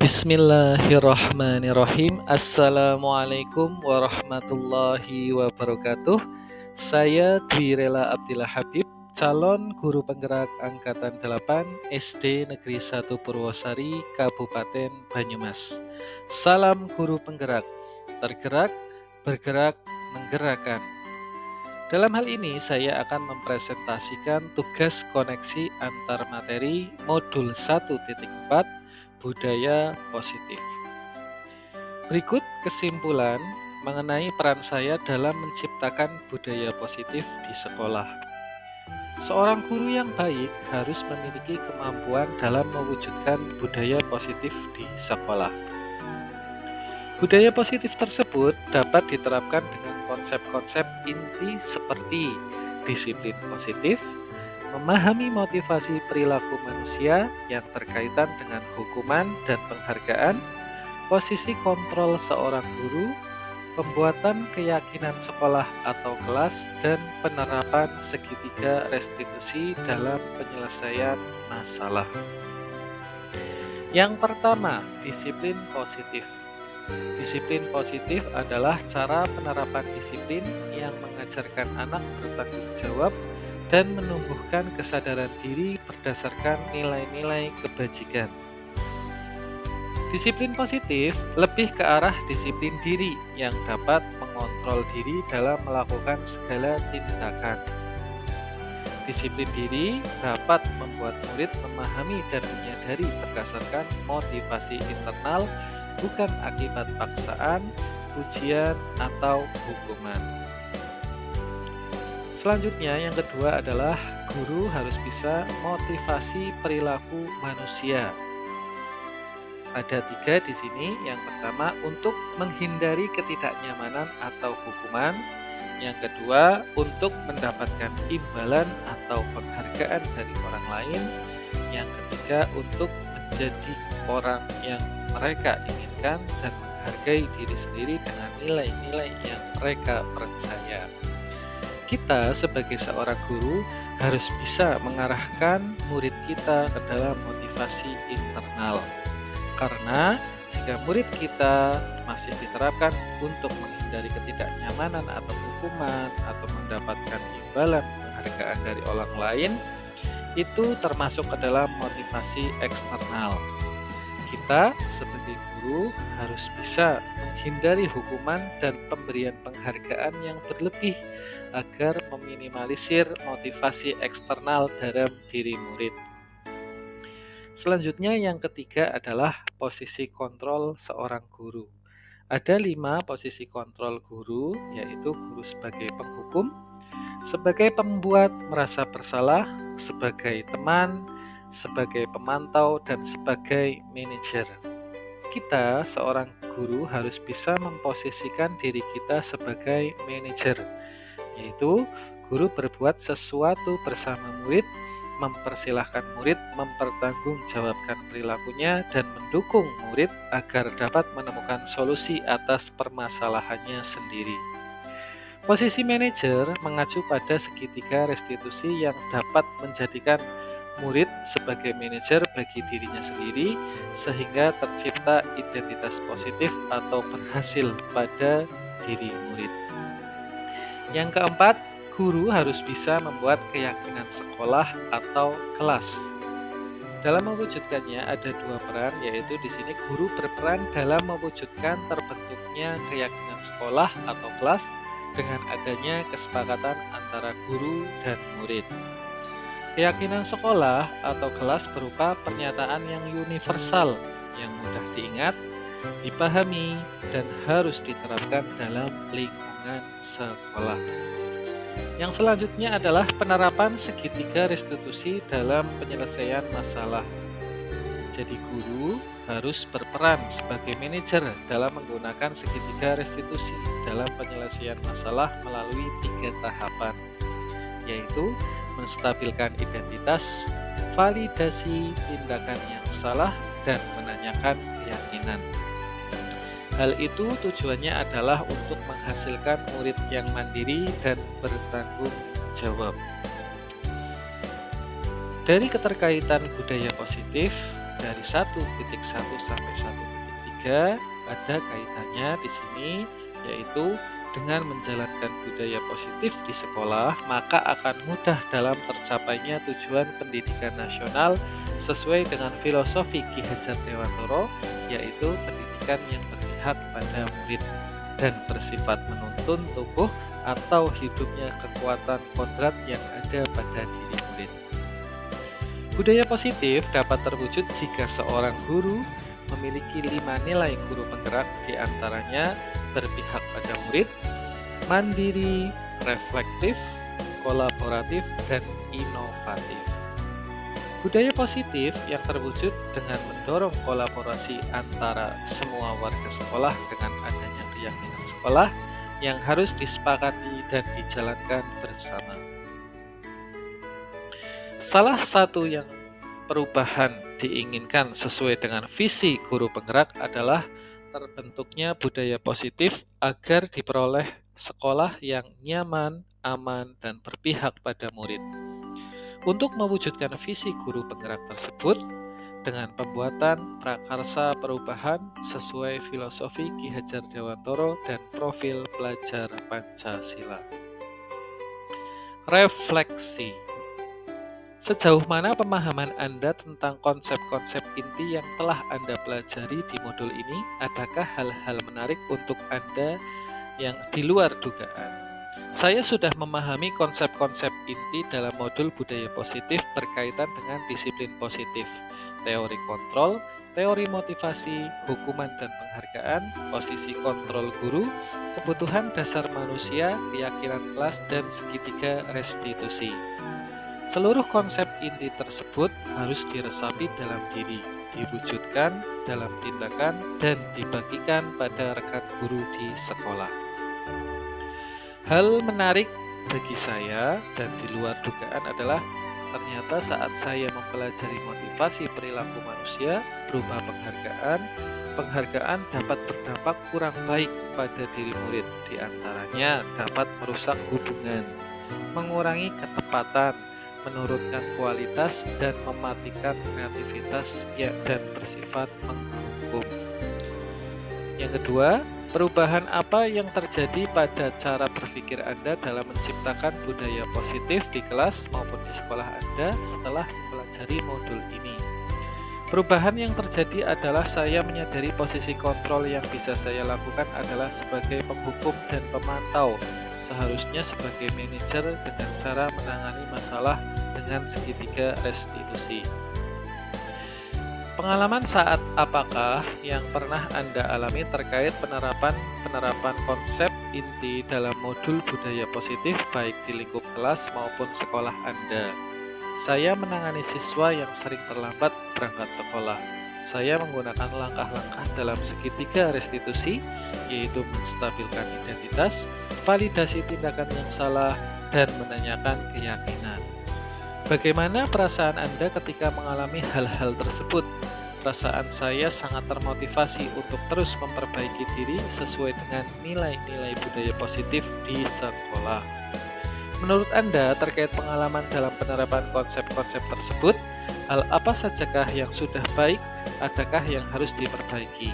Bismillahirrahmanirrahim. Assalamualaikum warahmatullahi wabarakatuh. Saya Dwi Rela Abdillah Habib, calon guru penggerak Angkatan 8 SD Negeri 1 Purwosari, Kabupaten Banyumas. Salam guru penggerak, tergerak, bergerak, menggerakkan. Dalam hal ini saya akan mempresentasikan tugas koneksi antar materi modul 1.4 budaya positif. Berikut kesimpulan mengenai peran saya dalam menciptakan budaya positif di sekolah. Seorang guru yang baik harus memiliki kemampuan dalam mewujudkan budaya positif di sekolah. Budaya positif tersebut dapat diterapkan dengan konsep-konsep inti seperti disiplin positif, memahami motivasi perilaku manusia yang berkaitan dengan hukuman dan penghargaan, posisi kontrol seorang guru, pembuatan keyakinan sekolah atau kelas, dan penerapan segitiga restitusi dalam penyelesaian masalah. Yang pertama, disiplin positif. Disiplin positif adalah cara penerapan disiplin yang mengajarkan anak bertanggung jawab dan menumbuhkan kesadaran diri berdasarkan nilai-nilai kebajikan. Disiplin positif lebih ke arah disiplin diri yang dapat mengontrol diri dalam melakukan segala tindakan. Disiplin diri dapat membuat murid memahami dan menyadari berdasarkan motivasi internal, bukan akibat paksaan, ujian, atau hukuman. Selanjutnya, yang kedua adalah guru harus bisa motivasi perilaku manusia. Ada 3 di sini. Yang pertama, untuk menghindari ketidaknyamanan atau hukuman. Yang kedua, untuk mendapatkan imbalan atau penghargaan dari orang lain. Yang ketiga, untuk menjadi orang yang mereka inginkan dan menghargai diri sendiri dengan nilai-nilai yang mereka percaya. Kita sebagai seorang guru harus bisa mengarahkan murid kita ke dalam motivasi internal. Karena jika murid kita masih diterapkan untuk menghindari ketidaknyamanan atau hukuman atau mendapatkan imbalan penghargaan dari orang lain, itu termasuk ke dalam motivasi eksternal. Kita sebagai guru harus bisa menghindari hukuman dan pemberian penghargaan yang berlebih agar meminimalisir motivasi eksternal dalam diri murid. Selanjutnya yang ketiga adalah posisi kontrol seorang guru. Ada 5 posisi kontrol guru, yaitu guru sebagai penghukum, sebagai pembuat merasa bersalah, sebagai teman, sebagai pemantau, dan sebagai manajer. Kita seorang guru harus bisa memposisikan diri kita sebagai manajer, yaitu guru berbuat sesuatu bersama murid, mempersilahkan murid mempertanggungjawabkan perilakunya dan mendukung murid agar dapat menemukan solusi atas permasalahannya sendiri. Posisi manajer mengacu pada segitiga restitusi yang dapat menjadikan murid sebagai manajer bagi dirinya sendiri sehingga tercipta identitas positif atau berhasil pada diri murid. Yang keempat, guru harus bisa membuat keyakinan sekolah atau kelas. Dalam mewujudkannya ada 2 peran, yaitu di sini guru berperan dalam mewujudkan terbentuknya keyakinan sekolah atau kelas dengan adanya kesepakatan antara guru dan murid. Keyakinan sekolah atau kelas berupa pernyataan yang universal, yang mudah diingat, dipahami, dan harus diterapkan dalam lingkungan sekolah. Yang selanjutnya adalah penerapan segitiga restitusi dalam penyelesaian masalah. Jadi guru harus berperan sebagai manajer dalam menggunakan segitiga restitusi dalam penyelesaian masalah melalui 3 tahapan, yaitu menstabilkan identitas, validasi tindakan yang salah, dan menanyakan keyakinan. Hal itu tujuannya adalah untuk menghasilkan murid yang mandiri dan bertanggung jawab. Dari keterkaitan budaya positif, dari 1.1 sampai 1.3 ada kaitannya di sini, yaitu dengan menjalankan budaya positif di sekolah, maka akan mudah dalam tercapainya tujuan pendidikan nasional sesuai dengan filosofi Ki Hajar Dewantoro, yaitu pendidikan yang berpihak pada murid dan bersifat menuntun tumbuh atau hidupnya kekuatan kodrat yang ada pada diri murid. Budaya positif dapat terwujud jika seorang guru memiliki 5 nilai guru penggerak, diantaranya berpihak pada murid, mandiri, reflektif, kolaboratif, dan inovatif. Budaya positif yang terwujud dengan mendorong kolaborasi antara semua warga sekolah dengan adanya keyakinan sekolah yang harus disepakati dan dijalankan bersama. Salah satu yang perubahan diinginkan sesuai dengan visi guru penggerak adalah terbentuknya budaya positif agar diperoleh sekolah yang nyaman, aman, dan berpihak pada murid. Untuk mewujudkan visi guru penggerak tersebut, dengan pembuatan prakarsa perubahan sesuai filosofi Ki Hajar Dewantoro dan profil pelajar Pancasila. Refleksi. Sejauh mana pemahaman Anda tentang konsep-konsep inti yang telah Anda pelajari di modul ini? Adakah hal-hal menarik untuk Anda yang di luar dugaan? Saya sudah memahami konsep-konsep inti dalam modul budaya positif berkaitan dengan disiplin positif, teori kontrol, teori motivasi, hukuman dan penghargaan, posisi kontrol guru, kebutuhan dasar manusia, keyakinan kelas, dan segitiga restitusi. Seluruh konsep inti tersebut harus diresapi dalam diri, diwujudkan dalam tindakan, dan dibagikan pada rekan guru di sekolah. Hal menarik bagi saya dan di luar dugaan adalah ternyata saat saya mempelajari motivasi perilaku manusia berupa penghargaan dapat berdampak kurang baik pada diri murid, diantaranya dapat merusak hubungan, mengurangi ketepatan, menurunkan kualitas, dan mematikan kreativitas dan bersifat menghukum. Yang kedua, perubahan apa yang terjadi pada cara berpikir Anda dalam menciptakan budaya positif di kelas maupun di sekolah Anda setelah mempelajari modul ini? Perubahan yang terjadi adalah saya menyadari posisi kontrol yang bisa saya lakukan adalah sebagai penghukum dan pemantau, seharusnya sebagai manajer dengan cara menangani masalah dengan segitiga restitusi. Pengalaman saat apakah yang pernah Anda alami terkait penerapan konsep inti dalam modul budaya positif baik di lingkup kelas maupun sekolah Anda? Saya menangani siswa yang sering terlambat berangkat sekolah. Saya menggunakan langkah-langkah dalam segitiga restitusi, yaitu menstabilkan identitas, validasi tindakan yang salah, dan menanyakan keyakinan. Bagaimana perasaan Anda ketika mengalami hal-hal tersebut? Perasaan saya sangat termotivasi untuk terus memperbaiki diri sesuai dengan nilai-nilai budaya positif di sekolah. Menurut Anda terkait pengalaman dalam penerapan konsep-konsep tersebut, hal apa sajakah yang sudah baik, adakah yang harus diperbaiki?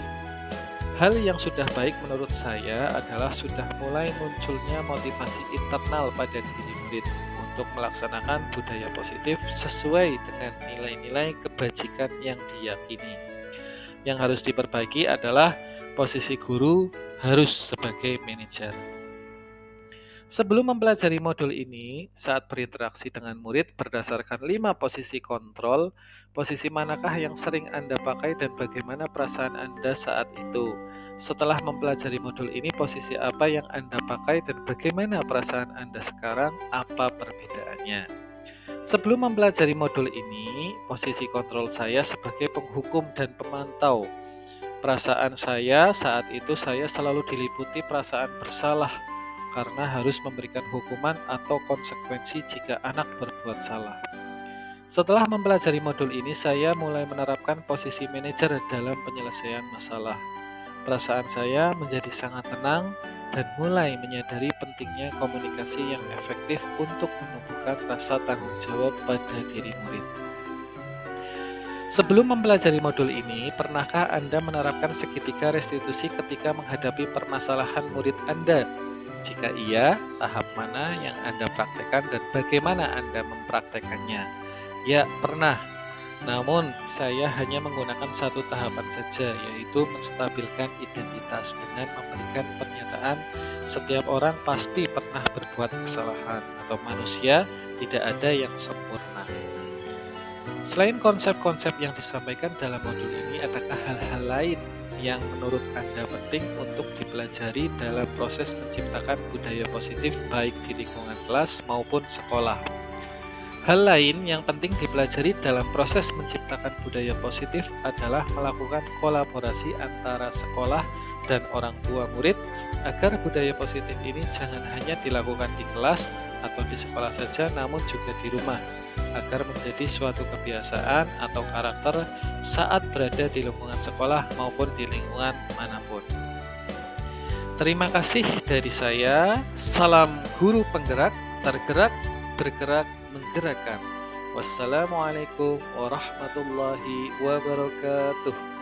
Hal yang sudah baik menurut saya adalah sudah mulai munculnya motivasi internal pada diri murid untuk melaksanakan budaya positif sesuai dengan nilai-nilai kebajikan yang diyakini. Yang harus diperbaiki adalah posisi guru harus sebagai manajer. Sebelum mempelajari modul ini, saat berinteraksi dengan murid berdasarkan 5 posisi kontrol, posisi manakah yang sering Anda pakai dan bagaimana perasaan Anda saat itu? Setelah mempelajari modul ini, posisi apa yang Anda pakai dan bagaimana perasaan Anda sekarang? Apa perbedaannya? Sebelum mempelajari modul ini, posisi kontrol saya sebagai penghukum dan pemantau. Perasaan saya saat itu saya selalu diliputi perasaan bersalah karena harus memberikan hukuman atau konsekuensi jika anak berbuat salah. Setelah mempelajari modul ini, saya mulai menerapkan posisi manajer dalam penyelesaian masalah. Perasaan saya menjadi sangat tenang dan mulai menyadari pentingnya komunikasi yang efektif untuk menumbuhkan rasa tanggung jawab pada diri murid. Sebelum mempelajari modul ini, pernahkah Anda menerapkan segitiga restitusi ketika menghadapi permasalahan murid Anda? Jika iya, tahap mana yang Anda praktekkan dan bagaimana Anda mempraktekannya? Ya, pernah. Namun, saya hanya menggunakan satu tahapan saja, yaitu menstabilkan identitas dengan memberikan pernyataan setiap orang pasti pernah berbuat kesalahan atau manusia tidak ada yang sempurna. Selain konsep-konsep yang disampaikan dalam modul ini, adakah hal-hal lain yang menurut Anda penting untuk dipelajari dalam proses menciptakan budaya positif baik di lingkungan kelas maupun sekolah? Hal lain yang penting dipelajari dalam proses menciptakan budaya positif adalah melakukan kolaborasi antara sekolah dan orang tua murid agar budaya positif ini jangan hanya dilakukan di kelas atau di sekolah saja namun juga di rumah agar menjadi suatu kebiasaan atau karakter saat berada di lingkungan sekolah maupun di lingkungan manapun. Terima kasih dari saya. Salam guru penggerak, tergerak, bergerak, menggerakkan. Wassalamualaikum warahmatullahi wabarakatuh.